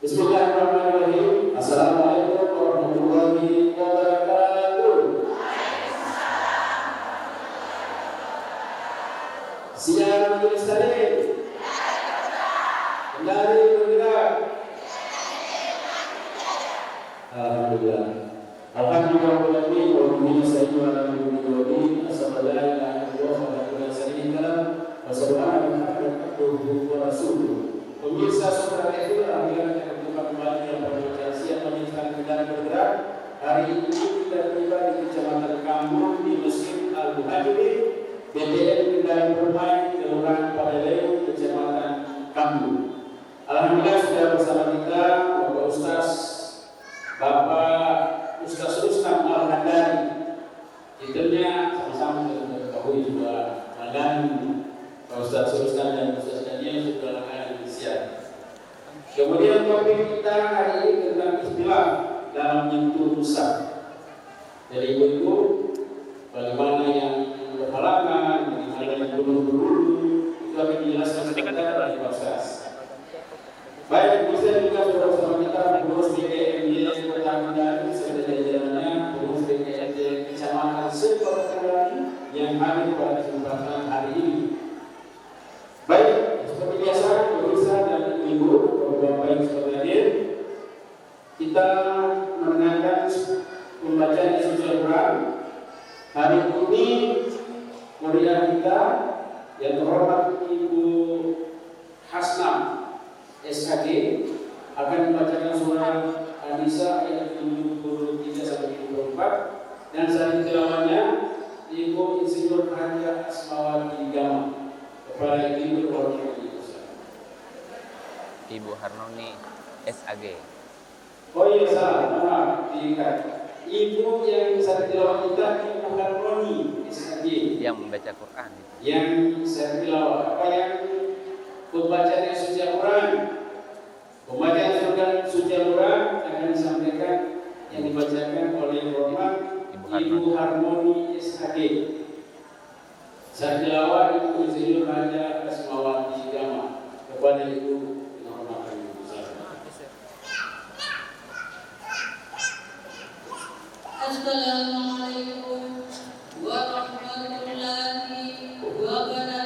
Bismillahirrahmanirrahim. Assalamualaikum warahmatullahi wabarakatuh. Siang majelis taklim. Kembali bergerak. Alhamdulillah. Alhamdulillah wa bihi nasta'inu ala umuri asal la ilaha illallah wa la syarika lahu wa sallallahu alaihi wa rasuluh. Pemirsa saudara itu yang berjumpa kembali yang berbicara siang menjelaskan kendali bergerak. Hari ini kita tiba di Kecamatan Kambung di Masjid Al-Muhajirin, BTN Kendali Permai, Kelurahan Paleleu, Kecamatan Kambung. Alhamdulillah sudah bersama kita Bapak Ustaz Rustam Al-Handari. Titelnya sama-sama kita ketahui juga Mandani. Pak Ustaz Rustam dan Ustaz Daniel sudah ahli siap. Kemudian topik kita hari ini tentang istilah dalam menyentuh rusak. Jadi ibu-ibu, bagaimana yang berhalangan, bagaimana yang dulu-dulu, itu akan dijelaskan sebentar oleh Pak Ustaz. Baik, bisa juga bersama kita pengurus BKMY Kota Kendari sebagai jajarannya, pengurus BKMY Kecamatan Sektor Kendari yang hadir pada kesempatan hari ini. Baik, seperti biasa, pemirsa dan ibu, bapak yang seperti hadir, kita mendengarkan pembacaan suci Al-Quran. Hari ini murid kita yang terhormat Ibu Hasnam SKG akan membacakan surah An-Nisa ayat 73 sampai 74 dan saat tilawahnya Ibu Insinyur Haja Asmawati Gama. Kepada Ibu Ibu Harnoni SAG. Oh iya salah, maaf diingat. Ibu yang saat tilawah kita Ibu Harnoni SAG yang membaca Quran. Yang saat tilawah apa yang pembacaan suci Al-Quran. Pembacaan suci Al-Quran akan disampaikan yang dibacakan oleh Rohmat Ibu Harnoni SAG. Saat tilawah Ibu Insinyur Haja Asmawati Gama. Kepada Ibu yang hormat kami Assalamualaikum warahmatullahi wabarakatuh.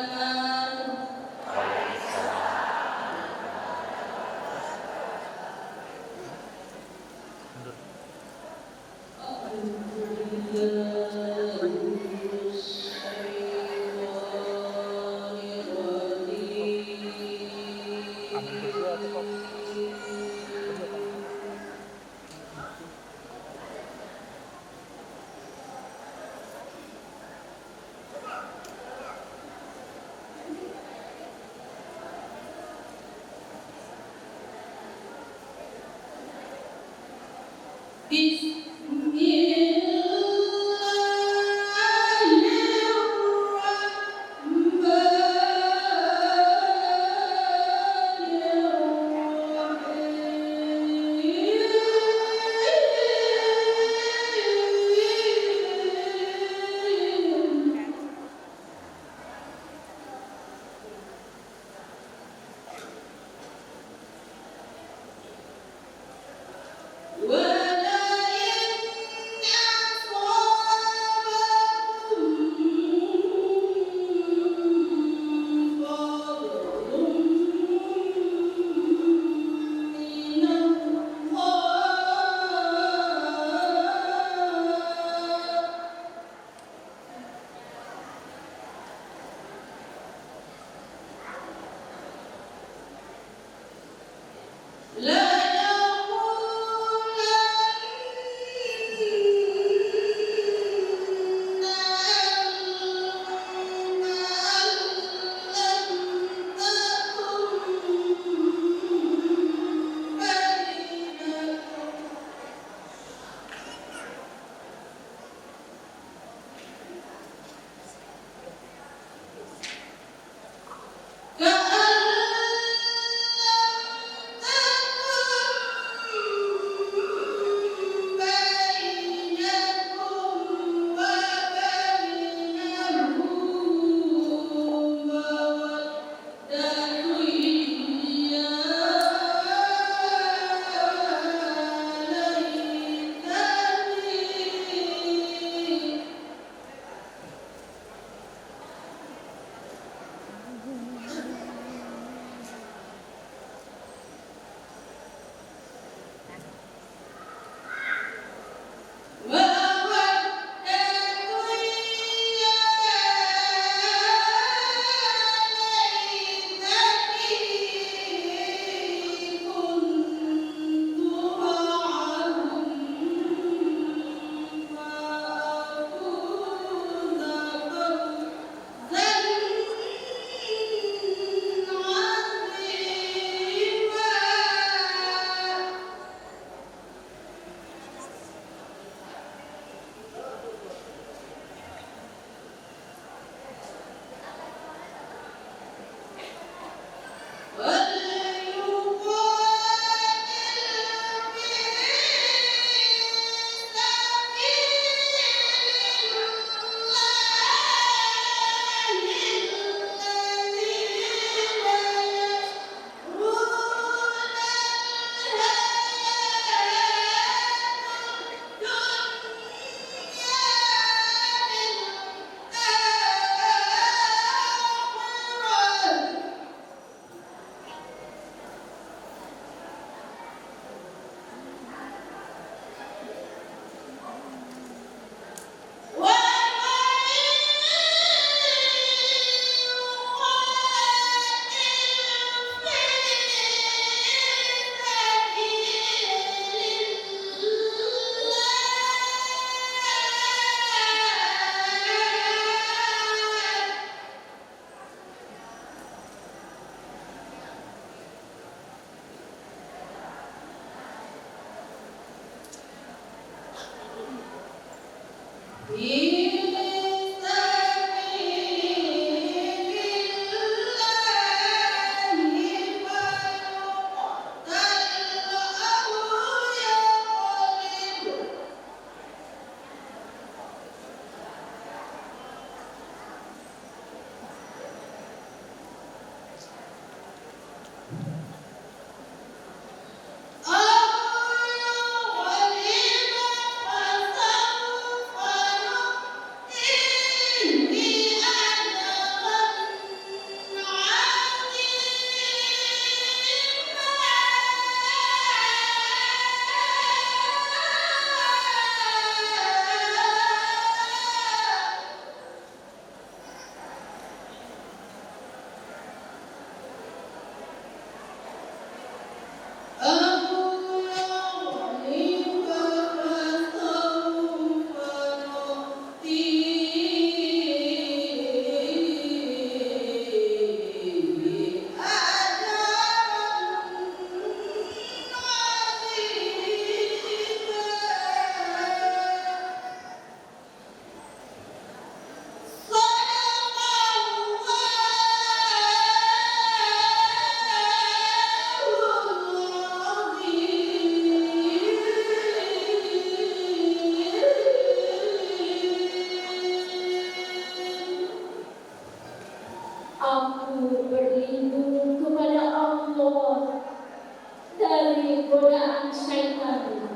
dari godaan syaitan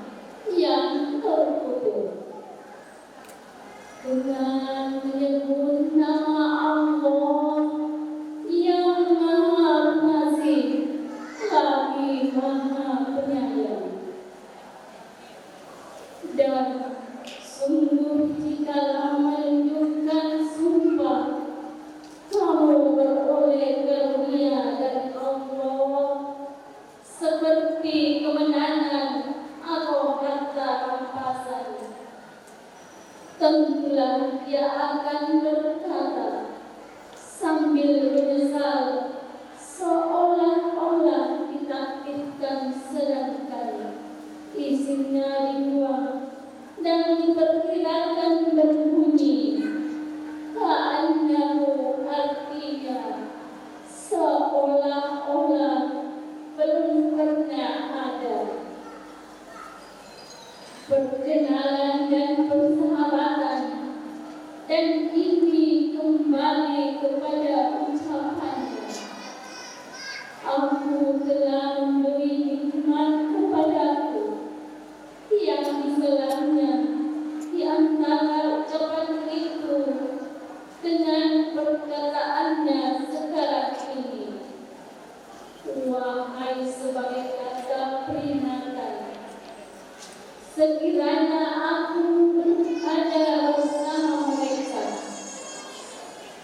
yang terkutuk. Dengan menyebut nama Allah yang Maha Pengasih lagi Maha Penyayang. Dan sungguh jikalau menunjukkan sumpah kamu beroleh karunia dari Allah seperti kemenangan atau harta rampasan, tentulah dia akan berkata sambil menyesal seolah-olah ditakdirkan sedangkan isinya dibuang dan diperkirakan berbunyi ka'annahu, artinya seolah-olah belum pernah ada. Perkenalan dan persahabatan, dan ini kembali kepada ucapannya, aku telah memberi nikmat kepadaku yang diselahnya di antara ucapan itu dengan perkataannya sekarang ini. Wahai sebagai kata peringatan, sekiranya aku berada bersama mereka,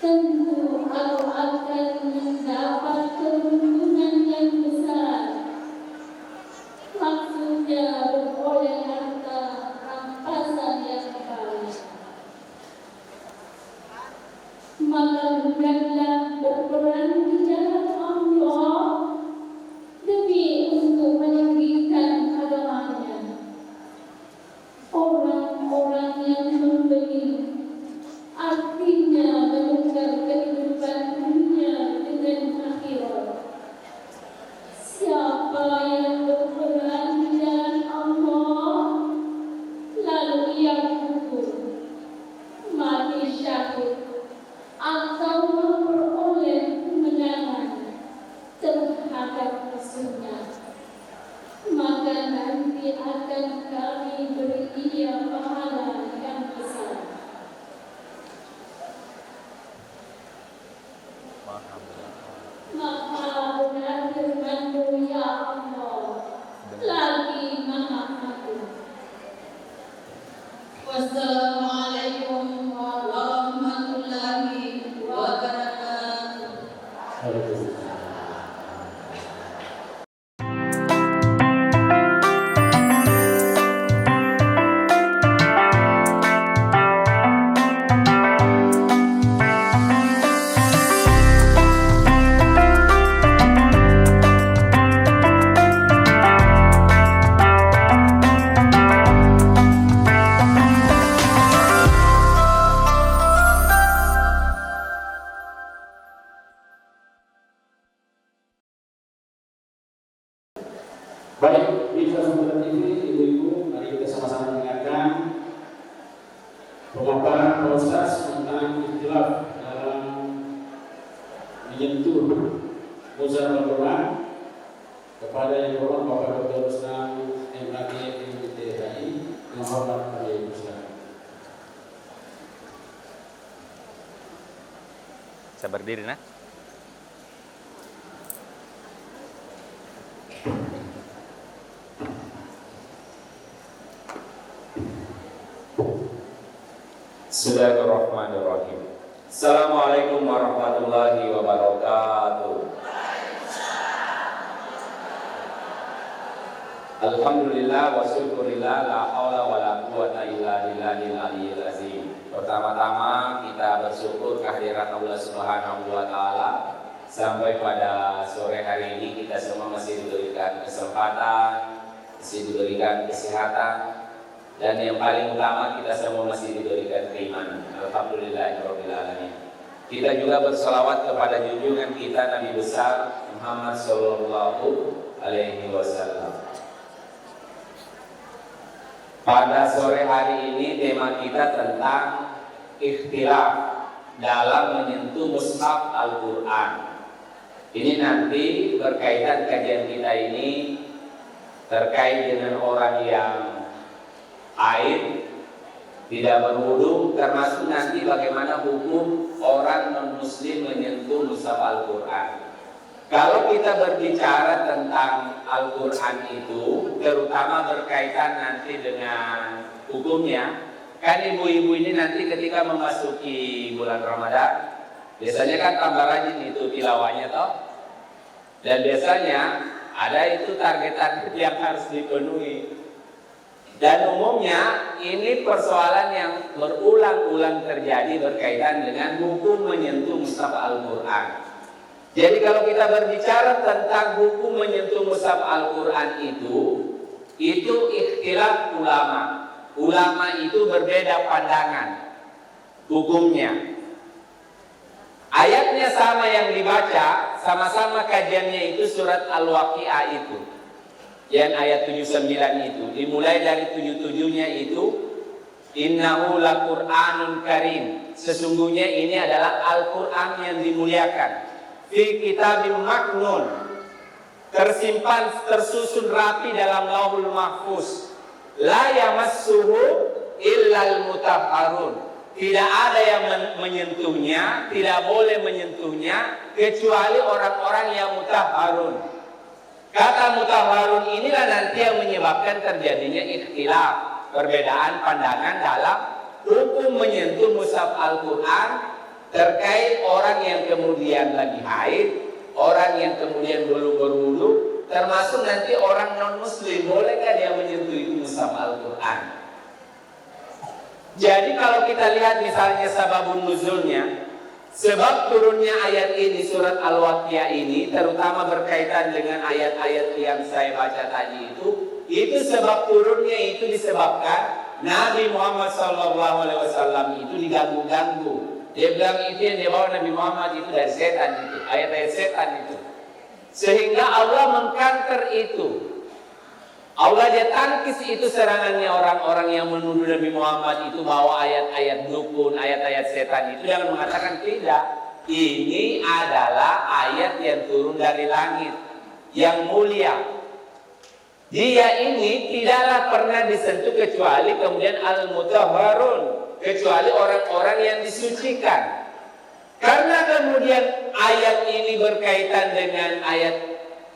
tentu aku akan mendapat keuntungan yang besar. Maksudnya beroleh harta rampasan yang baik. Maka bukanlah berperang di jalan Allah demi untuk meninggikan agamanya. Orang-orang yang membeli, artinya menukar kehidupan dunia dengan akhirat. Siapa yang berperang di jalan Allah lalu ia gugur, mati syahid, atau memperoleh kemenangan terhadap musuhnya, maka nanti akan kami beri dia pahala yang besar. Maha benar firman-Mu ya Allah, lagi Maha Agung. Wassalamualaikum warahmatullahi wabarakatuh. Baik, Mitra Sumber TV, ibu-ibu, mari kita sama-sama mendengarkan pemaparan Pak Ustaz tentang ikhtilaf dalam menyentuh muzakarah Al-Quran kepada yang berhormat Bapak Dr. Rustam MAG MPTHI yang hormat kami Ustaz. Bisa berdiri, nak? Bismillahirrahmanirrahim. Assalamualaikum warahmatullahi wabarakatuh. Alhamdulillah wa syukurillah, la haula wa la quwata illa billahil aliyyil azim. Pertama-tama kita bersyukur kehadiran Allah Subhanahu wa taala sampai pada sore hari ini kita semua masih diberikan kesempatan, masih diberikan kesehatan, dan yang paling utama kita semua masih diberikan keimanan. Alhamdulillahirabbil alamin. Kita juga berselawat kepada junjungan kita Nabi besar Muhammad sallallahu alaihi wasallam. Pada sore hari ini tema kita tentang ikhtilaf dalam menyentuh mushaf Al-Quran. Ini nanti berkaitan kajian kita ini terkait dengan orang yang haid tidak berwudu, termasuk nanti bagaimana hukum orang non-muslim menyentuh mushaf Al-Quran. Kalau kita berbicara tentang Al-Quran itu, terutama berkaitan nanti dengan hukumnya, kan ibu-ibu ini nanti ketika memasuki bulan Ramadan, biasanya kan tambah rajin itu tilawahnya toh. Dan biasanya ada itu target-target yang harus dipenuhi. Dan umumnya ini persoalan yang berulang-ulang terjadi berkaitan dengan hukum menyentuh mushaf Al-Quran. Jadi kalau kita berbicara tentang hukum menyentuh mushaf Al-Quran itu ikhtilaf ulama. Ulama itu berbeda pandangan hukumnya. Ayatnya sama yang dibaca, sama-sama kajiannya itu surat Al-Waqi'ah itu. Yang ayat 79 itu. Dimulai dari 77-nya itu, Innahu laqur'anun karim. Sesungguhnya ini adalah Al-Quran yang dimuliakan. Fi kitabim maknun, tersimpan tersusun rapi dalam Lauhul Mahfuz. La yamassuhu illal mutahharun. Tidak ada yang menyentuhnya, tidak boleh menyentuhnya kecuali orang-orang yang mutahharun. Kata mutahharun inilah nanti yang menyebabkan terjadinya ikhtilaf, perbedaan pandangan dalam hukum menyentuh mushaf Al-Quran terkait orang yang kemudian lagi haid, orang yang kemudian belum berwudu, termasuk nanti orang non-muslim, bolehkah dia menyentuh itu mushaf Al-Quran? Jadi kalau kita lihat misalnya sababun nuzulnya, sebab turunnya ayat ini, surat Al-Waqi'ah ini, terutama berkaitan dengan ayat-ayat yang saya baca tadi itu sebab turunnya itu disebabkan Nabi Muhammad SAW itu diganggu-ganggu. Dia bilang itu yang dibawa Nabi Muhammad itu dari setan itu, ayat-ayat setan itu. Sehingga Allah mengkanter itu. Allah dia tangkis itu serangannya orang-orang yang menuduh Nabi Muhammad itu bawa ayat-ayat dukun, ayat-ayat setan itu. Jangan mengatakan tidak. Ini adalah ayat yang turun dari langit, yang mulia. Dia ini tidaklah pernah disentuh kecuali kemudian al-mutahharun, kecuali orang-orang yang disucikan. Karena kemudian ayat ini berkaitan dengan ayat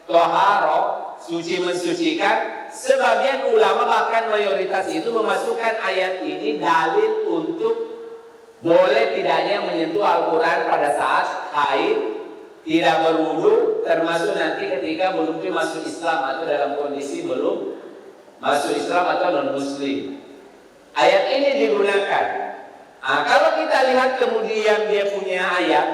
Toharo, suci mensucikan, sebagian ulama bahkan mayoritas itu memasukkan ayat ini dalil untuk boleh tidaknya menyentuh Al-Quran pada saat haid, tidak berwudu, termasuk nanti ketika belum masuk Islam atau dalam kondisi belum masuk Islam atau non-muslim. Ayat ini digunakan. Nah, kalau kita lihat kemudian dia punya ayat,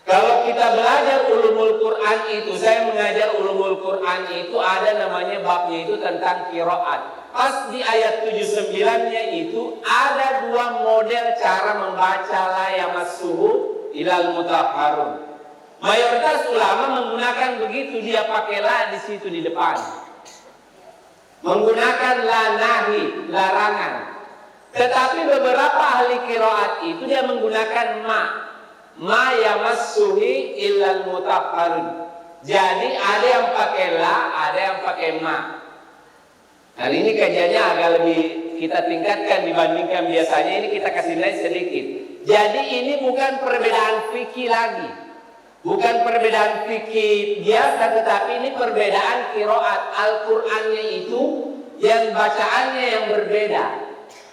kalau kita belajar ulumul Quran itu, saya mengajar ulumul Quran itu ada namanya babnya itu tentang qiraat. Pas di ayat 79-nya itu ada dua model cara membaca la yamassuhu ilal mutahharun. Mayoritas ulama menggunakan begitu, dia pakai la di situ di depan. Menggunakan la nahi, larangan. Tetapi beberapa ahli qiraat itu dia menggunakan ma yamassuhi illal mutahharun. Jadi ada yang pakai la, ada yang pakai ma. Kali ini kajiannya agak lebih kita tingkatkan dibandingkan biasanya, ini kita kasih nilai sedikit. Jadi ini bukan perbedaan fikih lagi, bukan perbedaan fikih biasa, tetapi ini perbedaan qiraat. Al-Qur'annya itu yang bacaannya yang berbeda,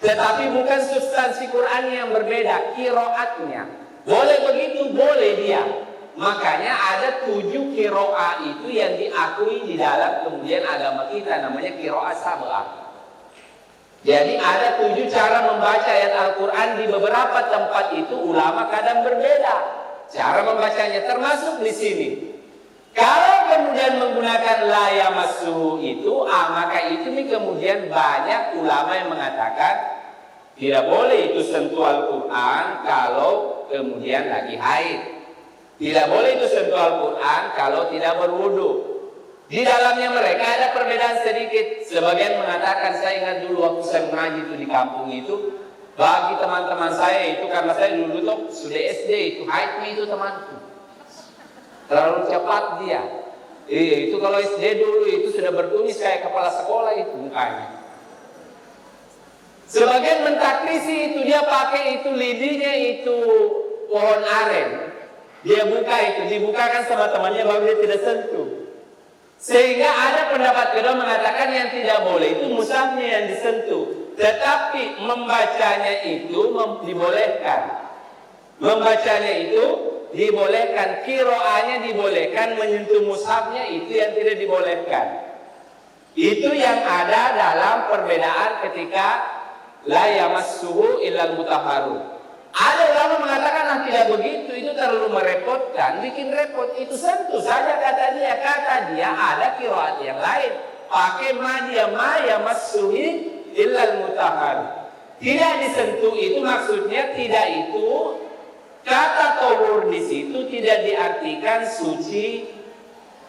tetapi bukan substansi Qur'annya yang berbeda, qiraatnya. Boleh begitu, boleh dia. Makanya ada 7 qiraat itu yang diakui di dalam kemudian agama kita, namanya qiraat sab'ah. Jadi ada 7 cara membaca ayat Al-Quran. Di beberapa tempat itu ulama kadang berbeda cara membacanya, termasuk di sini. Kalau kemudian menggunakan la yamassuhu itu, maka itu nih kemudian banyak ulama yang mengatakan tidak boleh itu sentuh Al-Quran kalau kemudian lagi haid. Tidak boleh itu sentuh Al-Quran kalau tidak berwudu. Di dalamnya mereka ada perbedaan sedikit. Sebagian mengatakan, saya ingat dulu waktu saya mengaji itu di kampung itu, bagi teman-teman saya itu, karena saya dulu tuh sudah SD itu, haidnya itu temanku terlalu cepat dia. Itu kalau SD dulu itu sudah bertulis kayak kepala sekolah itu mukanya. Sebagian mentakrisi itu dia pakai itu lidinya itu pohon aren. Dia buka itu, dibukakan sama temannya baru dia tidak sentuh. Sehingga ada pendapat kedua mengatakan yang tidak boleh itu mushafnya yang disentuh, tetapi membacanya itu dibolehkan. Membacanya itu dibolehkan, qiraahnya dibolehkan, menyentuh mushafnya itu yang tidak dibolehkan. Itu yang ada dalam perbedaan ketika la yamassuhu illal mutahharun. Ada ulama mengatakan tidak begitu, itu terlalu merepotkan, bikin repot. Itu sentuh saja kata dia ada qiraat yang lain. Pakai ma yamassuhu illal mutahharun. Tidak disentuh itu maksudnya tidak itu. Kata tohur di situ tidak diartikan suci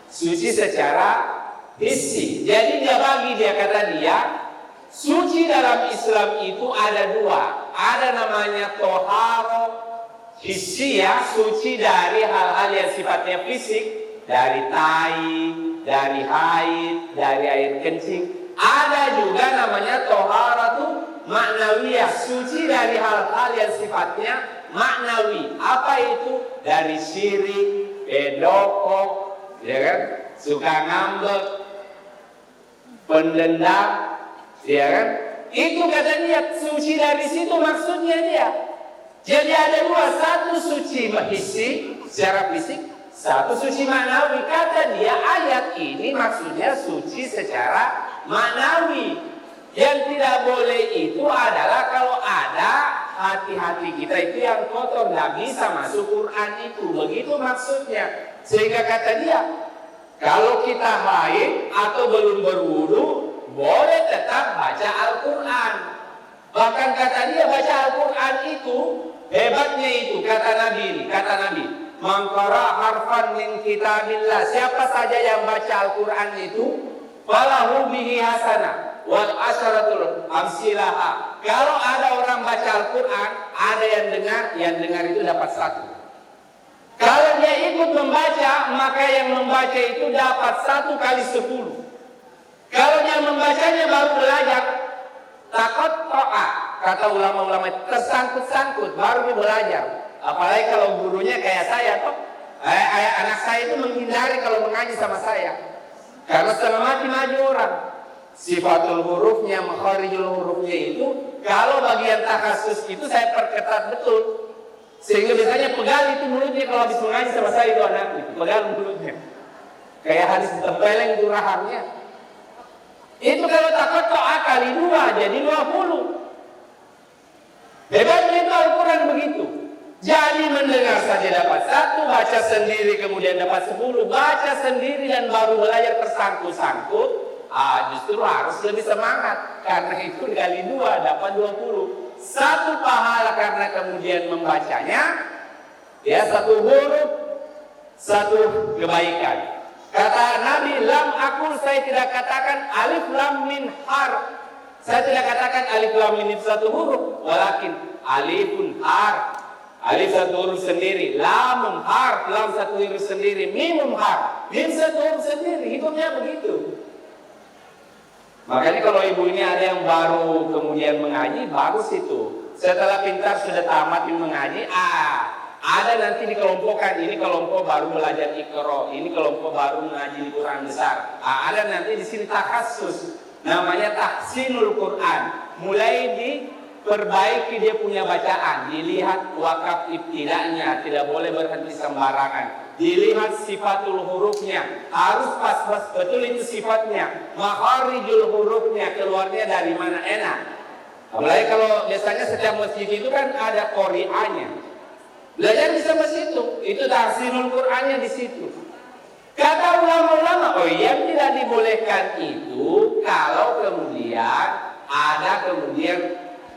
secara hissi. Jadi dia kata dia suci dalam Islam itu ada dua. Ada namanya toharo hissiyah, suci dari hal-hal yang sifatnya fisik, dari tai, dari haid, dari air kencing. Ada juga namanya toharatu maknawiyah, suci dari hal-hal yang sifatnya maknawi. Apa itu? Dari syirik, pedokok, ya kan? Suka ngambek, pendendam, ya kan? Itu kata dia suci dari situ maksudnya dia. Jadi ada dua, satu suci hissi secara fisik, satu suci maknawi. Kata dia ayat ini maksudnya suci secara maknawi. Yang tidak boleh itu adalah kalau ada hati-hati kita itu yang kotor, nggak bisa masuk Quran itu. Begitu maksudnya. Sehingga kata dia, kalau kita haid atau belum berwudu, boleh tetap baca Al-Quran. Bahkan kata dia baca Al-Quran itu hebatnya itu kata Nabi, man qara harfan min kitabillah, siapa saja yang baca Al-Quran itu falahu bihi hasanah wal asyaratul amsilaha. Kalau ada orang baca Al-Quran, ada yang dengar itu dapat satu. Kalau dia ikut membaca, maka yang membaca itu dapat 1 kali 10. Kalau dia membacanya baru belajar, takut to'a, kata ulama-ulama, tersangkut-sangkut baru dia belajar. Apalagi kalau gurunya kayak saya toh, anak saya itu menghindari kalau mengaji sama saya, karena setengah mati maju orang. Sifatul hurufnya, makharijul hurufnya itu, kalau bagian takhasus itu saya perketat betul, sehingga biasanya pegal itu mulutnya kalau habis mengaji sama saya itu anakku itu pegal mulutnya, kayak hadis tempeleng itu rahangnya. Itu kalau takut to'a kali 2 jadi 20. Hebatnya itu Al-Quran begitu. Jadi mendengar saja dapat 1, baca sendiri kemudian dapat 10, baca sendiri dan baru belajar tersangkut-sangkut, justru harus lebih semangat. Karena itu kali 2 dapat 20. 1 pahala karena kemudian membacanya, ya 1 huruf, 1 kebaikan. Kata Nabi, lam akul, saya tidak katakan alif lam min har. Saya tidak katakan alif lam min itu 1 huruf, walakin alifun har. Alif 1 huruf sendiri, lam har, lam 1 huruf sendiri, mim har, mim 1 huruf sendiri. Hitungnya begitu. Makanya kalau ibu ini ada yang baru kemudian mengaji, bagus itu. Setelah pintar sudah tamat mengaji, ada nanti dikelompokkan, ini kelompok baru belajar Iqra, ini kelompok baru mengaji di Quran besar. Ada nanti di sini takhasus, namanya tahsinul Quran. Mulai diperbaiki dia punya bacaan, dilihat wakaf ibtidanya, tidak boleh berhenti sembarangan. Dilihat sifatul hurufnya, harus pas-pas betul itu sifatnya. Makharijul hurufnya, keluarnya dari mana enak. Apalagi kalau biasanya setiap masjid itu kan ada qori'ahnya. Belajar di sama situ, itu tahsinul Qur'annya di situ. Kata ulama-ulama, yang tidak dibolehkan itu kalau kemudian ada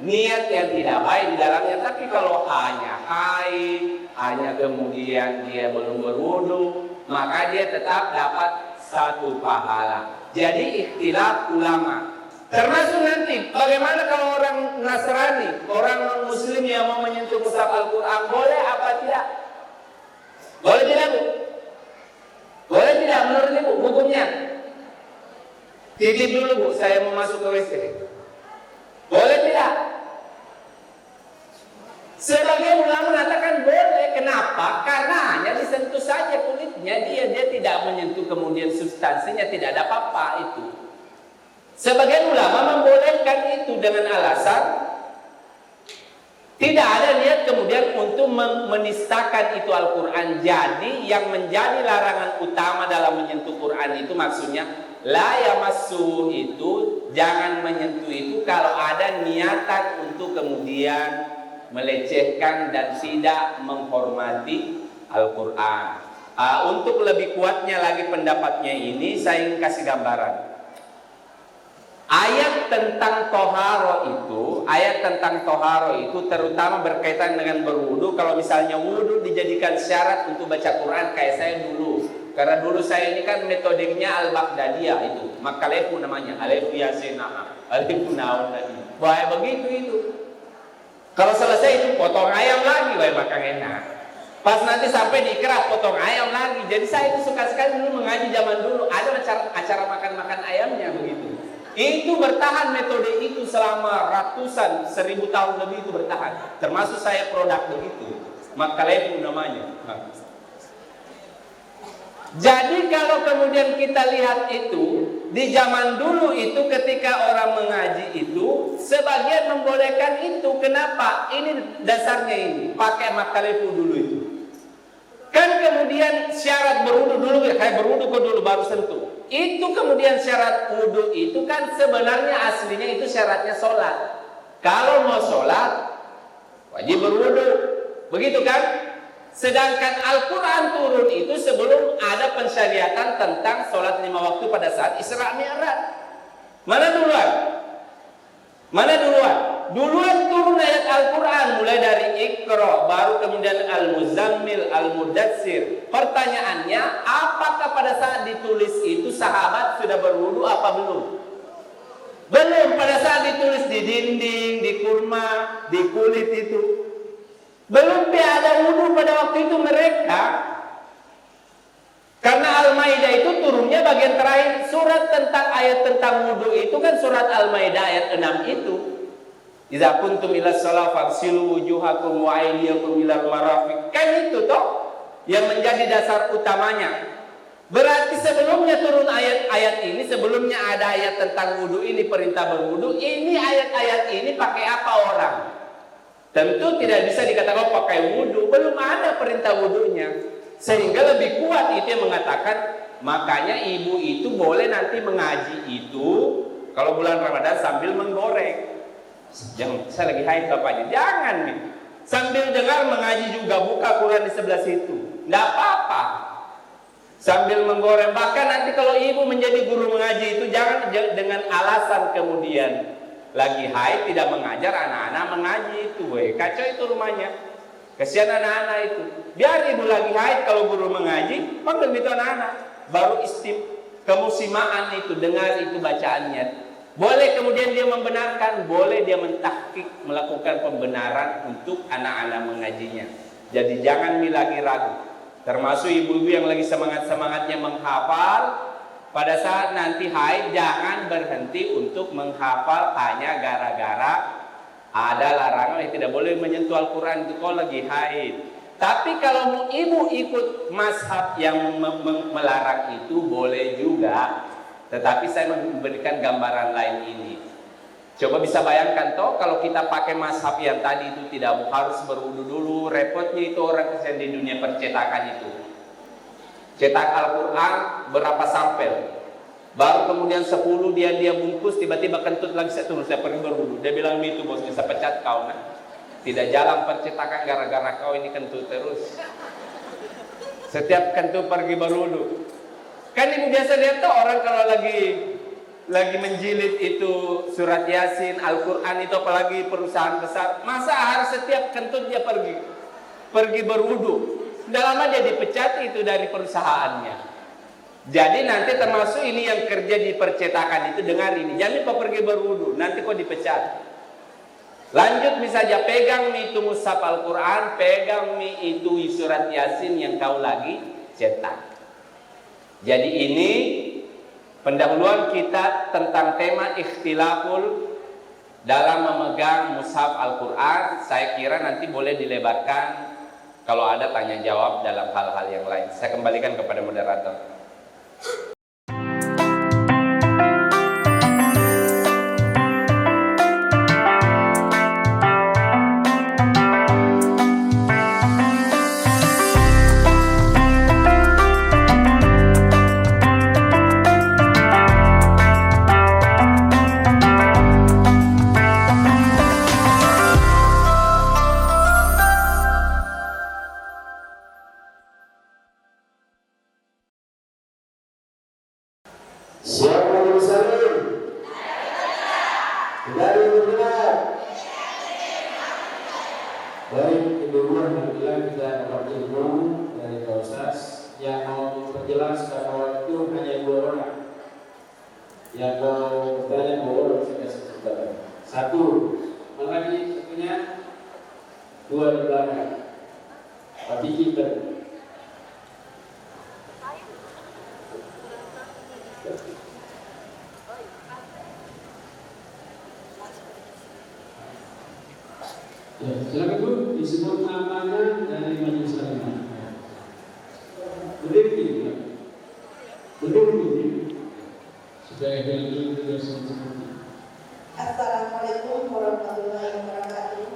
niat yang tidak baik di dalamnya. Tapi kalau hanya haid, hanya kemudian dia belum berwudu, maka dia tetap dapat 1 pahala. Jadi ikhtilaf ulama. Termasuk nanti bagaimana kalau orang Nasrani, orang Muslim yang mau menyentuh mushaf Al-Quran, boleh apa tidak? Boleh tidak, Bu? Boleh tidak menurut Ibu hukumnya? Titip dulu Bu, saya mau masuk ke WC. Boleh tidak? Sebagian ulama mengatakan boleh. Kenapa? Karena hanya disentuh saja kulitnya, dia tidak menyentuh kemudian substansinya, tidak ada apa-apa itu. Sebagian ulama membolehkan itu dengan alasan tidak ada niat kemudian untuk menistakan itu Al-Quran. Jadi yang menjadi larangan utama dalam menyentuh Quran itu maksudnya la yamassu, itu jangan menyentuh itu kalau ada niatan untuk kemudian melecehkan dan tidak menghormati Al-Quran. Untuk lebih kuatnya lagi pendapatnya ini, saya ingin kasih gambaran. Ayat tentang toharo itu terutama berkaitan dengan berwudu. Kalau misalnya wudu dijadikan syarat untuk baca Quran, kayak saya dulu. Karena dulu saya ini kan metodenya Al-Baghdadiyah itu, Makalefu namanya, Alefu Yasinah, Alefu Naun tadi. Wah begitu itu. Kalau selesai itu potong ayam lagi, wah makan enak. Pas nanti sampai di Iqra potong ayam lagi. Jadi saya itu suka sekali dulu mengaji zaman dulu. Ada acara makan-makan ayamnya begitu. Itu bertahan, metode itu selama ratusan, 1000 tahun lebih itu bertahan. Termasuk saya produk begitu, Makalefu namanya. Jadi kalau kemudian kita lihat itu, di zaman dulu itu ketika orang mengaji itu, sebagian membolehkan itu. Kenapa? Ini dasarnya ini, pakai Makalefu dulu itu. Kan kemudian syarat berwudu dulu, kayak berwudu kok dulu baru sentuh. Itu kemudian syarat wudu itu kan sebenarnya aslinya itu syaratnya sholat. Kalau mau sholat wajib berwudu, begitu kan? Sedangkan Al-Quran turun itu sebelum ada pensyariatan tentang sholat 5 waktu pada saat Isra Mi'raj. Mana duluan? Mana duluan? Duluan turun ayat Al-Quran mulai dari Iqra, baru kemudian Al-Muzammil, Al-Mudatsir. Pertanyaannya, apakah pada saat ditulis itu sahabat sudah berwudu apa belum? Belum. Pada saat ditulis di dinding, di kurma, di kulit itu belum ada wudu pada waktu itu mereka. Karena Al-Maidah itu turunnya bagian terakhir. Surat tentang ayat tentang wudu itu kan surat Al-Maidah ayat 6 itu. Idza kuntum ila shalah faghsilu wujuhakum wa aydiyakum ilal marafiq. Kan itu toh yang menjadi dasar utamanya. Berarti sebelumnya turun ayat-ayat ini, sebelumnya ada ayat tentang wudu ini, perintah berwudu. Ini ayat-ayat ini pakai apa orang? Tentu tidak bisa dikatakan pakai wudu, belum ada perintah wudunya. Sehingga lebih kuat itu yang mengatakan, makanya ibu itu boleh nanti mengaji itu kalau bulan Ramadan sambil menggoreng. Jangan, saya lagi haid bapaknya, jangan nih. Sambil dengar mengaji juga, buka Quran di sebelah situ, tidak apa-apa. Sambil menggoreng, bahkan nanti kalau ibu menjadi guru mengaji itu jangan dengan alasan kemudian lagi haid tidak mengajar anak-anak mengaji itu, kacau itu rumahnya. Kasihan anak-anak itu. Biar ibu lagi haid kalau guru mengaji, panggil itu anak-anak. Baru kemusimaan itu, dengar itu bacaannya. Boleh kemudian dia membenarkan, boleh dia mentahqiq, melakukan pembenaran untuk anak-anak mengajinya. Jadi jangan lagi ragu. Termasuk ibu-ibu yang lagi semangat-semangatnya menghafal, pada saat nanti haid jangan berhenti untuk menghafal hanya gara-gara ada larangan yang tidak boleh menyentuh Al-Quran itu kalau lagi haid. Tapi kalau ibu ikut mazhab yang melarang itu boleh juga. Tetapi saya memberikan gambaran lain ini. Coba bisa bayangkan toh kalau kita pakai mazhab yang tadi itu tidak harus berwudu dulu. Repotnya itu orang Kristen di dunia percetakan itu. Cetak Al-Quran berapa sampel, baru kemudian 10 dia bungkus, tiba-tiba kentut lagi, saya pergi berwudu. Dia bilang itu bos, bisa pecat kau nah. Tidak jalan percetakan gara-gara kau ini kentut terus. Setiap kentut pergi berwudu. Kan ibu biasa lihat tuh orang kalau lagi menjilid itu surat Yasin, Al-Quran itu apalagi perusahaan besar, masa harus setiap kentut dia pergi berwudu? Sudah lama dia dipecat itu dari perusahaannya. Jadi nanti termasuk ini yang kerja di percetakan itu, dengar ini, jangan kau pergi berwudu, nanti kau dipecat. Lanjut misalnya, pegang mi itu mushaf Al-Quran, pegang mi itu surat Yasin yang kau lagi cetak. Jadi ini pendahuluan kita tentang tema ikhtilaful dalam memegang mushaf Al-Quran. Saya kira nanti boleh dilebarkan kalau ada tanya jawab dalam hal-hal yang lain. Saya kembalikan kepada moderator. Siapa yang bersalin? Dari bergerak. Baik, kedua alhamdulillah kita dapat ilmu dari Pak Ustaz yang mau memperjelas karena waktu hanya 2 orang. Yang mau bertanya 2 orang saya kasih kesempatan. 1, mana lagi satunya? 2 di belakang. Tapi kita ya, silakan Bu, disebut namanya dari majelis taklim. Berdiri, berdiri, supaya kalian tidak seperti. Assalamualaikum warahmatullahi wabarakatuh.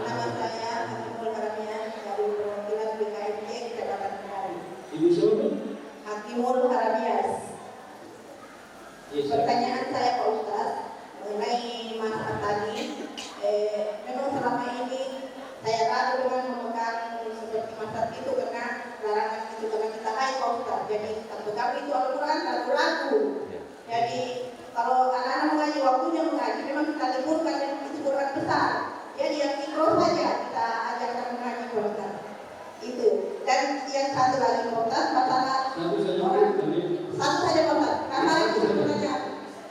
Nama saya Hakimul Haramian dari perwakilan BKMJ Kecamatan Kendari. Ibu siapa? Hakimul Haramias. Yes, Pertanyaan saya Pak Ustaz mengenai masalah tadi. Memang selama ini saya ragu dengan memegang seperti masalah itu karena larangan itu karena kita haid Pak Ustaz. Jadi pegang itu Al-Quran ragu-ragu. Jadi kalau anak-anak mengaji waktunya mengaji memang kita liburkan dan itu Quran besar. Jadi yang ikro saja kita ajarkan mengaji Pak Ustaz. Itu. Dan yang satu lagi Pak Ustaz masalah satu saja satu saja Pak Ustaz. Karena itu sebenarnya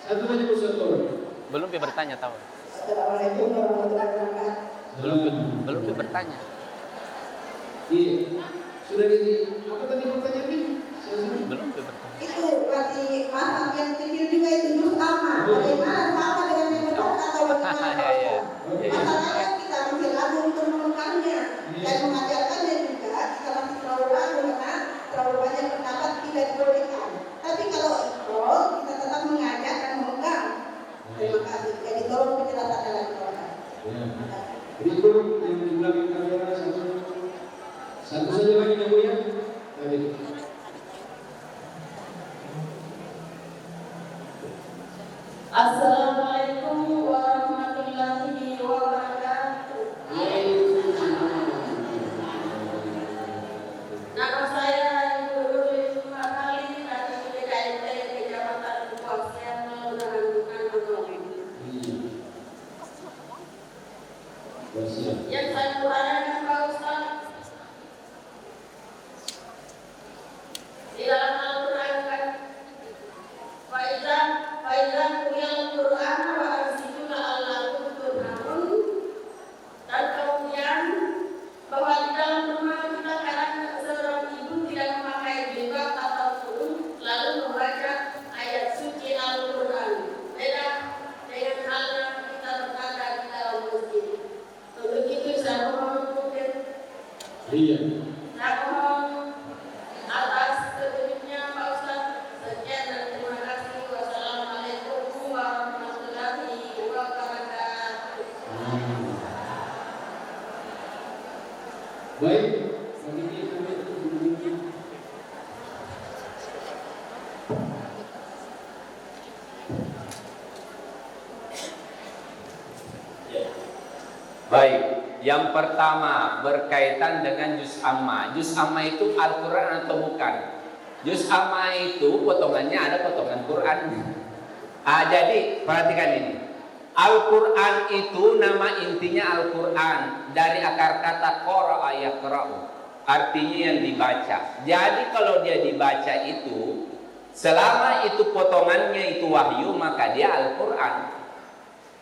satu saja Ustaz. Belum bertanya tahu. Assalamualaikum warahmatullahi wabarakatuh. Belum bertanya. Iya. Sudah di apa tadi pertanyaannya? Belum bertanya. Itu masih masalah yang kecil juga itu juz amma. Bagaimana sama dengan yang besar atau bagaimana Pak Ustaz? Masalahnya kita masih ragu untuk memegangnya dan mengajarkannya juga kita masih terlalu ragu karena terlalu banyak pendapat tidak dibolehkan. Tapi kalau ikro kita tetap mengajak dan memegang. Terima kasih. Jadi tolong penjelasannya lagi Pak Ustaz. Ya. Berikut yang di belakang kamera satu saja lagi ya Bu ya. Tadi. Assalamualaikum warahmatullahi wabarakatuh. Nama saya Ibu Nurul Makali dari BKMJ Kecamatan Buangsen Nanggung. Yang saya bertanya Pak Ustaz, di dalam Al-Quran kan Faizan kuyal Quran wa arsiduna Allahum turhamun, dan kemudian bahwa di dalam rumah kita kadang seorang ibu tidak memakai jilbab ataupun lalu membaca ayat suci Al-Quran. Beda dengan halnya kita berada di dalam masjid. Untuk itu saya mohon mungkin Iya. saya mohon atas kebenarannya Pak Ustaz. Sekian dan terima kasih. Wassalamualaikum warahmatullahi wabarakatuh. Baik. Bagi kita itu Baik, yang pertama berkaitan dengan juz amma. Juz amma itu Al-Quran atau bukan? Juz amma itu potongannya ada potongan Quran. Jadi perhatikan ini. Al-Quran itu nama intinya Al-Quran dari akar kata qara'a yaqra'u, artinya yang dibaca. Jadi kalau dia dibaca itu, selama itu potongannya itu wahyu, maka dia Al-Quran.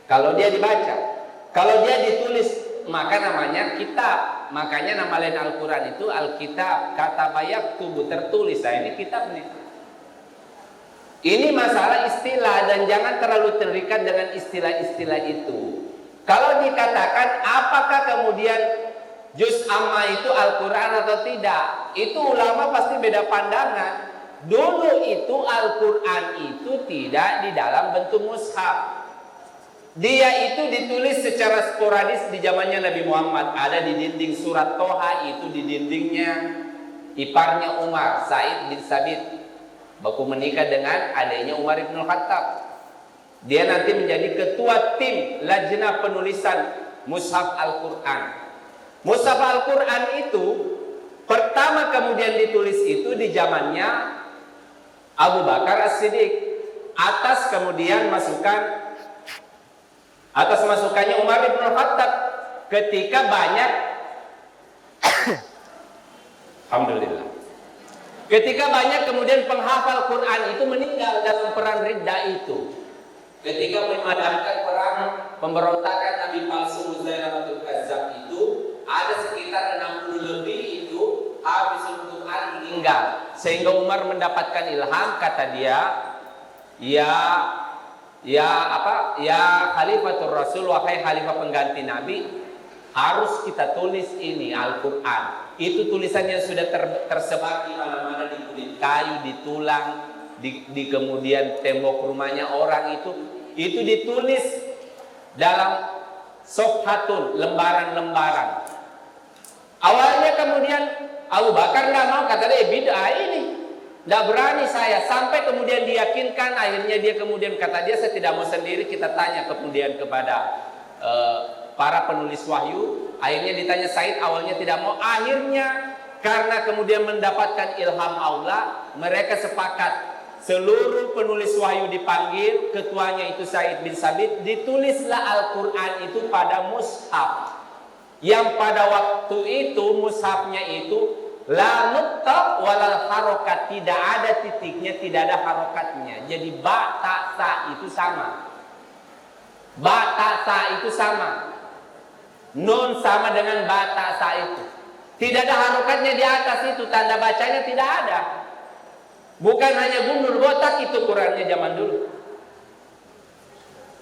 Kalau dia dibaca, kalau dia ditulis, maka namanya kitab. makanya nama lain Al-Quran itu Alkitab, kata yaktubu, tertulis. Nah ini kitab nih. Ini masalah istilah dan jangan terlalu terikat dengan istilah-istilah itu. Kalau dikatakan apakah kemudian juz amma itu Al-Quran atau tidak, itu ulama pasti beda pandangan. Dulu itu Al-Quran itu tidak di dalam bentuk mushaf. Dia itu ditulis secara sporadis di zamannya Nabi Muhammad. Ada di dinding surat Toha, itu di dindingnya iparnya Umar, Said bin Sabit. Baku menikah dengan adiknya Umar bin Khattab. Dia nanti menjadi ketua tim lajnah penulisan mushaf Al-Quran. Mushaf Al-Quran itu pertama kemudian ditulis itu di zamannya Abu Bakar As-Siddiq, atas masukannya Umar bin Khattab ketika banyak alhamdulillah, ketika banyak kemudian penghafal Quran itu meninggal dalam perang Riddah itu. Ketika memadamkan perang pemberontakan Nabi palsu Musailamatul Kadzdzab itu, ada sekitar 60 lebih itu habis Quran meninggal. Sehingga Umar mendapatkan ilham, kata dia, ya Khalifatul Rasul, wahai khalifah pengganti Nabi, harus kita tulis ini Al-Quran. Itu tulisannya sudah tersebar di mana-mana, di kulit kayu, di tulang, di kemudian tembok rumahnya orang itu ditulis dalam sofhatun, lembaran-lembaran. Awalnya kemudian Abu Bakar nggak mau, kata dia bid'ah ini, nggak berani saya. Sampai kemudian diyakinkan, akhirnya dia kemudian kata dia, saya tidak mau sendiri, kita tanya kemudian kepada para penulis wahyu. Akhirnya ditanya Said, awalnya tidak mau, akhirnya karena kemudian mendapatkan ilham Allah, mereka sepakat. Seluruh penulis wahyu dipanggil, ketuanya itu Said bin Sabit, ditulislah Al-Quran itu pada mushaf. Yang pada waktu itu mushafnya itu la nuqta walal harokat, tidak ada titiknya, tidak ada harokatnya. Jadi ba ta sa itu sama. Ba ta sa itu sama. Nun sama dengan ba ta sa itu. Tidak ada harokatnya di atas itu, tanda bacanya tidak ada. Bukan hanya gundul botak itu Qurannya zaman dulu.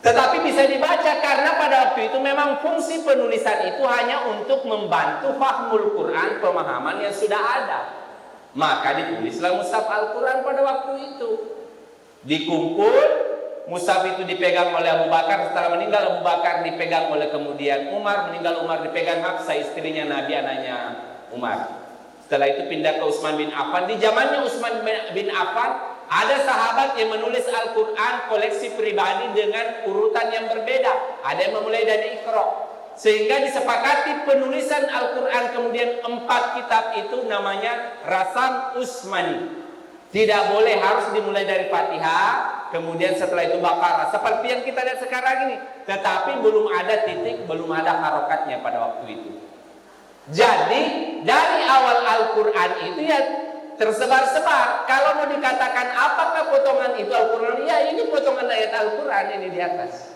Tetapi bisa dibaca karena pada waktu itu memang fungsi penulisan itu hanya untuk membantu fahmul Quran, pemahaman yang sudah ada. Maka ditulislah mushaf Al-Quran pada waktu itu. Dikumpul, mushaf itu dipegang oleh Abu Bakar, setelah meninggal Abu Bakar dipegang oleh kemudian Umar, meninggal Umar dipegang Hafsah, istrinya Nabi, anaknya Umar. Setelah itu pindah ke Utsman bin Affan. Di zamannya Utsman bin Affan ada sahabat yang menulis Al-Quran koleksi pribadi dengan urutan yang berbeda. Ada yang memulai dari Iqra. Sehingga disepakati penulisan Al-Quran kemudian 4 kitab itu namanya Rasam Utsmani. Tidak boleh, harus dimulai dari Fatihah, kemudian setelah itu Baqarah. Seperti yang kita lihat sekarang ini. Tetapi belum ada titik, belum ada harokatnya pada waktu itu. Jadi dari awal Al-Quran itu ya tersebar-sebar. Kalau mau dikatakan apakah potongan itu Al-Quran, ya ini potongan ayat Al-Quran ini di atas.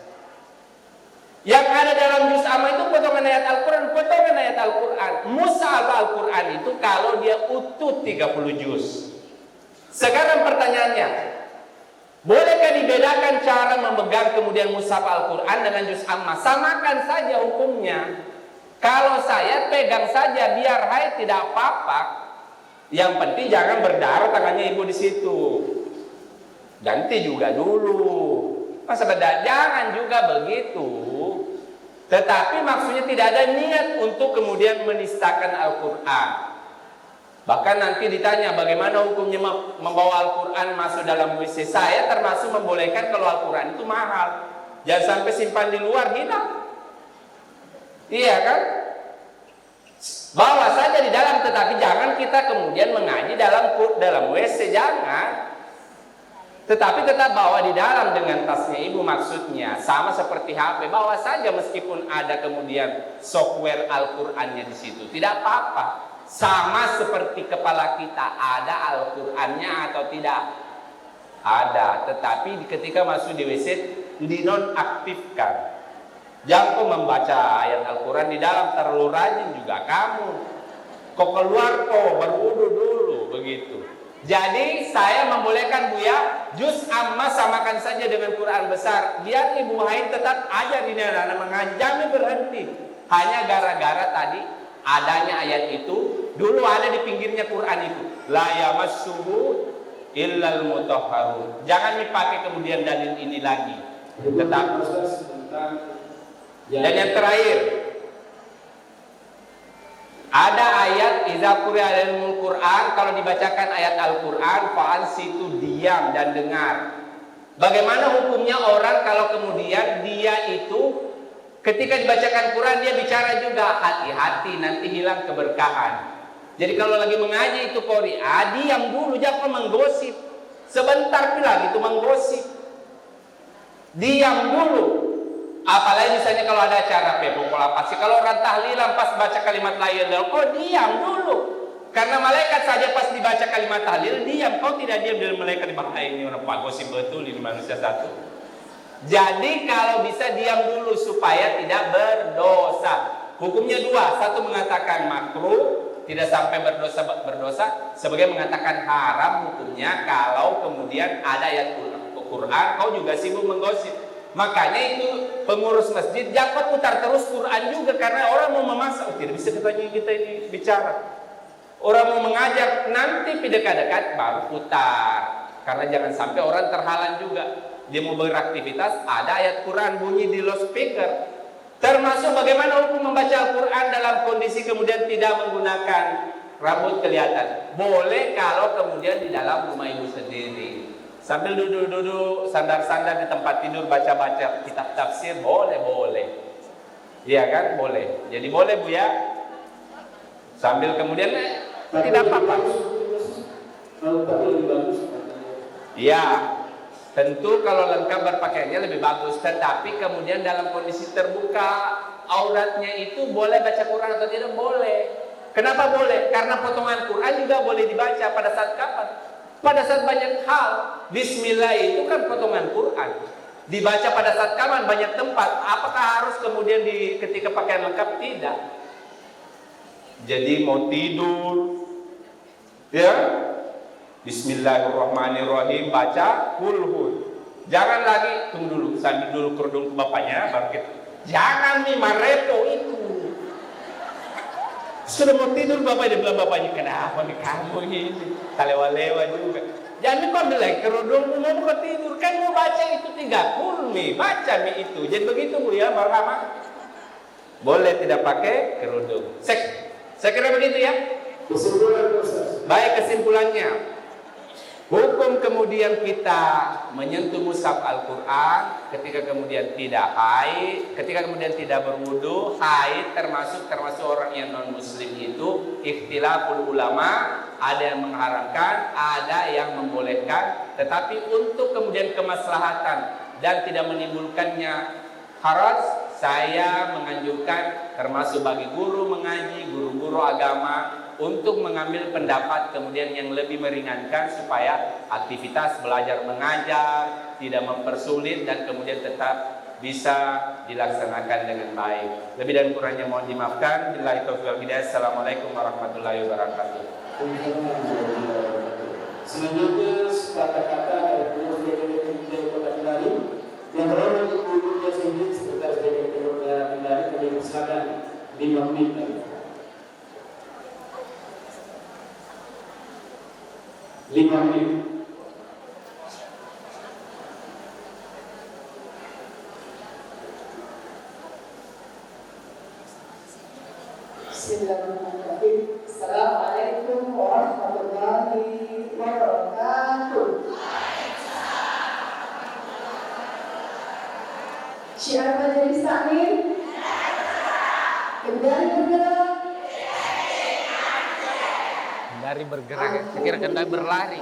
Yang ada dalam juz amma itu potongan ayat Al-Quran, potongan ayat Al-Quran. Mushaf Al-Quran itu kalau dia utuh 30 juz. Sekarang pertanyaannya, bolehkah dibedakan cara memegang kemudian mushaf Al-Quran dengan juz amma? Samakan saja hukumnya. Kalau saya pegang saja biar haid tidak apa-apa. Yang penting jangan berdarah tangannya ibu di situ. Ganti juga dulu. Masa beda? Jangan juga begitu. Tetapi maksudnya tidak ada niat untuk kemudian menistakan Al-Quran. Bahkan nanti ditanya bagaimana hukumnya membawa Al-Quran masuk dalam WC. Saya termasuk membolehkan kalau Al-Quran itu mahal. Jangan sampai simpan di luar, hilang. Iya kan? Bawa saja di dalam, tetapi jangan kita kemudian mengaji dalam WC, jangan. Tetapi tetap bawa di dalam dengan tasnya ibu, maksudnya sama seperti HP, bawa saja meskipun ada kemudian software Al-Qur'annya di situ, tidak apa-apa. Sama seperti kepala kita, ada Al-Qur'annya atau tidak? Ada, tetapi ketika masuk di WC dinonaktifkan. Jangan kau membaca ayat Al-Quran di dalam terlalu rajin juga kamu. Kau keluar kau berwudu dulu begitu. Jadi saya membolehkan Buya juz amma samakan saja dengan Quran besar. Biar Ibu Hain tetap ajar ini anak-anak mengaji, jangan berhenti. Hanya gara-gara tadi adanya ayat itu, dulu ada di pinggirnya Quran itu. La yamassuhu illal mutahharun. Jangan dipakai kemudian dalil ini lagi. Tetap. Dan yang terakhir, ada ayat idza quri'a al Quran, kalau dibacakan ayat Al-Quran fa'ansitu, diam dan dengar. Bagaimana hukumnya orang kalau kemudian dia itu ketika dibacakan Quran dia bicara juga, hati-hati nanti hilang keberkahan. Jadi kalau lagi mengaji itu qori'a, diam dulu, jangan menggosip. Sebentar bilang itu menggosip. Diam dulu. Apalagi misalnya kalau ada acara pola pasti kalau orang tahlilan pas baca kalimat la ilaha illallah, kau diam dulu. Karena malaikat saja pas dibaca kalimat tahlil diam, kau tidak diam dari malaikat di bawah ini orang Pak gosip betul ini manusia satu. Jadi kalau bisa diam dulu supaya tidak berdosa. Hukumnya dua, satu mengatakan makruh, tidak sampai berdosa, sebagai mengatakan haram hukumnya kalau kemudian ada ayat Quran kau juga sibuk menggosip. Makanya itu pengurus masjid jangan putar terus Quran juga, karena orang mau memasak, tidak bisa kita ini bicara. Orang mau mengajar nanti dekat-dekat baru putar, karena jangan sampai orang terhalang juga. Dia mau beraktivitas ada ayat Quran bunyi di loudspeaker. Termasuk bagaimana hukum membaca Al-Quran dalam kondisi kemudian tidak menggunakan rambut kelihatan. Boleh kalau kemudian di dalam rumah ibu sendiri. Sambil duduk-duduk, sandar-sandar di tempat tidur, baca-baca kitab tafsir, boleh. Iya kan? Boleh. Jadi boleh Bu ya. Sambil kemudian tidak apa-apa. Iya. Tentu kalau lengkap berpakaiannya lebih bagus. Tetapi kemudian dalam kondisi terbuka auratnya itu boleh baca Quran atau tidak? Boleh. Kenapa boleh? Karena potongan Quran juga boleh dibaca pada saat kapan? Pada saat banyak hal. Bismillah itu kan potongan Quran. Dibaca pada saat kapan? Banyak tempat. Apakah harus kemudian ketika pakaian lengkap? Tidak. Jadi mau tidur, ya, Bismillahirrahmanirrahim, baca kulhud. Jangan lagi, tunggu dulu, sambil dulu kerudung ke bapaknya, baru kita. Jangan nih, marepo itu. Sudah mau tidur bapak dia bilang bapaknya, kenapa nih kamu ini? Kalewa-lewa juga. Jangan kau ambil lagi kerudung, mau ke tidur. Kan mau baca itu 30 nih, baca nih itu. Jadi begitu Bu ya, marhaba. Boleh tidak pakai kerudung. Saya kira begitu ya. Baik, kesimpulannya. Hukum kemudian kita menyentuh mushaf Al-Quran ketika kemudian tidak haid, ketika kemudian tidak berwudu, haid termasuk orang yang non muslim itu ikhtilaful ulama, ada yang mengharamkan, ada yang membolehkan, tetapi untuk kemudian kemaslahatan dan tidak menimbulkannya haraj, saya menganjurkan termasuk bagi guru mengaji, guru-guru agama untuk mengambil pendapat kemudian yang lebih meringankan supaya aktivitas belajar mengajar tidak mempersulit dan kemudian tetap bisa dilaksanakan dengan baik. Lebih dan kurangnya mohon dimaafkan. Billahi taufiq wal hidayah. Assalamualaikum warahmatullahi wabarakatuh. Selanjutnya kata-kata dari pengurus DPD Kota Kendari yang terhormat Ibu Yasmin Sekretaris DPD Kota Kendari, kami persilakan 5 menit. 5 menit. Bismillahirrahmanirrahim. Assalamualaikum warahmatullahi wabarakatuh. Syiar majelis taklim. Kendari bergerak. Kendari bergerak, saya kira kendari berlari.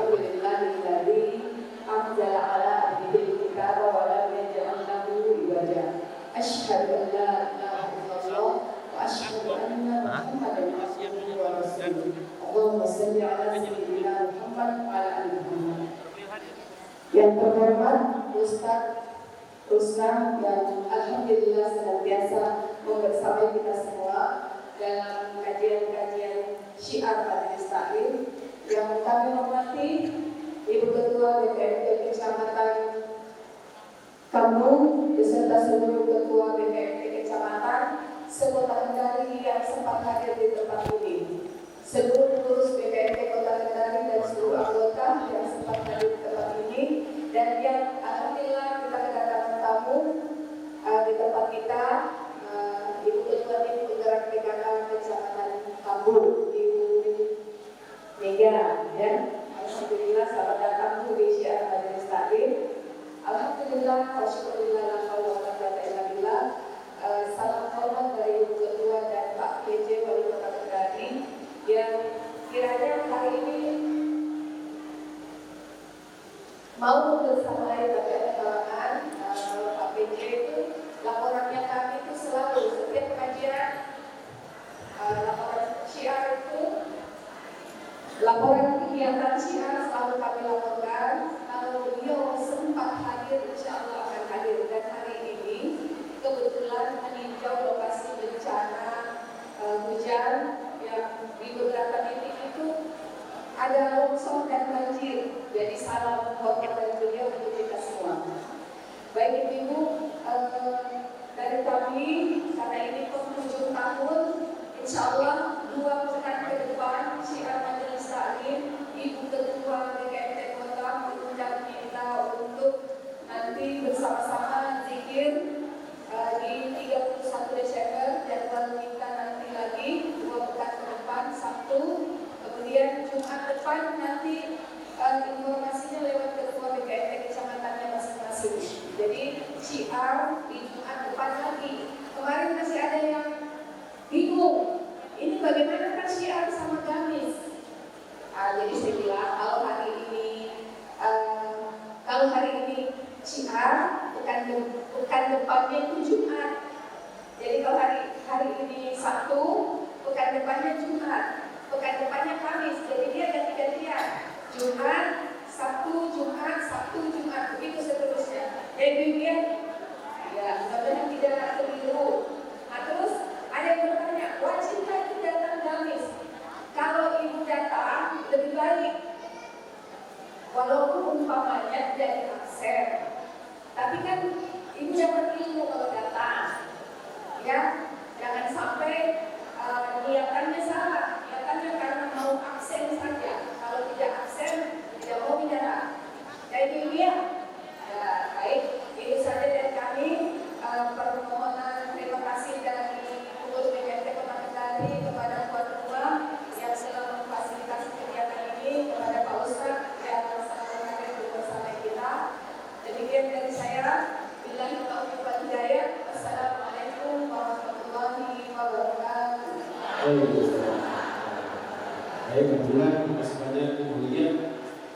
Asyhadu an la ilaha illallah wa asyhadu anna Muhammadan abduhu wa rasuluh. Allahumma shalli ala sayyidina Muhammad wa ala ali Muhammad. Yang terhormat Ustaz Rusna yang alhamdulillah senantiasa membersamai kita semua dalam kajian-kajian syiar Majelis Taklim. Yang kami hormati Ibu Ketua BPMT Kecamatan Kampung beserta seluruh Ketua BPMT Kecamatan sekota Kendari yang sempat hadir di tempat ini, seluruh pengurus BPMT Kota Kendari dan seluruh anggota yang sempat hadir di tempat ini, dan yang alhamdulillah kita kedatangan tamu di tempat kita, Ibu Ketua Tim Penggerak PKK Kecamatan Kampung, Ibu Mega, ya. Alhamdulillah selamat datang di syiar Majelis Taklim. Alhamdulillah, wasyukurillah, la haula wala quwwata illa billah. Salam hormat dari Ibu Ketua dan Pak PJ Wali Kota Kendari yang kiranya hari ini mau bersamai tapi ada kalangan. Pak PJ itu laporannya kami itu selalu setiap kajian laporan syiar itu, laporan kegiatan syiar selalu kami laporkan. Kalau beliau sempat hadir, insya Allah akan hadir. Dan hari ini kebetulan meninjau lokasi bencana hujan yang di beberapa titik itu ada longsor dan banjir. Jadi salam hormat dari beliau untuk kita semua. Baik Ibu, dari kami karena ini penghujung tahun, insya Allah 2 pekan ke depan syiar Majelis Taklim, Ibu Ketua BPMT Kota mengundang kita untuk nanti bersama-sama zikir di 31 Desember, jadwal kita nanti lagi 2 pekan ke depan Sabtu, kemudian Jumat depan nanti informasinya lewat Ketua BPMT Kecamatannya masing-masing. Jadi syiar di Jumat depan lagi. Kemarin masih ada yang bingung, ini bagaimana kan syiar sama gamis? Jadi saya bilang kalau hari ini syiar, pekan depannya itu Jumat. Jadi kalau hari ini Sabtu, pekan depannya Jumat, pekan depannya Kamis. Jadi dia ganti-gantian. Jumat, Sabtu, Jumat, Sabtu, Jumat, begitu seterusnya. Jadi dia, ya, mudah-mudahan tidak keliru. Nah, terus ada yang bertanya, wajibkah itu datang gamis? Kalau ibu datang lebih baik, walaupun umpamanya tidak diaksen, tapi kan ibu dapat ilmu kalau datang, ya. Jangan sampai niatannya salah, niatannya karena mau aksen saja. Kalau tidak aksen, tidak mau bicara. Jadi dia, ya, baik, itu saja dari kami. Permohonan terima kasih dari pengurus BPMT Kota Kendari kepada Tuan Ketua yang telah memfasilitasi kegiatan ini, kepada Pak Ustadz yang selalu hadir bersama kita. Demikian dari saya. Billahi taufiq wal hidayah. Wassalamualaikum warahmatullahi wabarakatuh. Baik, kebetulan terima kasih banyak kemudian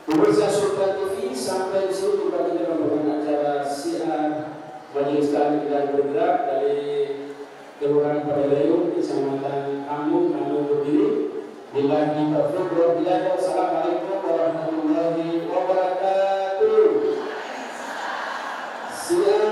pemirsa Sultan TV sampai di sini kita melakukan acara syiar Majelis Taklim Kendari bergerak dari Kelurahan Padaleung, Kecamatan Kampung berdiri. Billahi taufiq wal hidayah. Wassalamualaikum warahmatullahi wabarakatuh. Syiar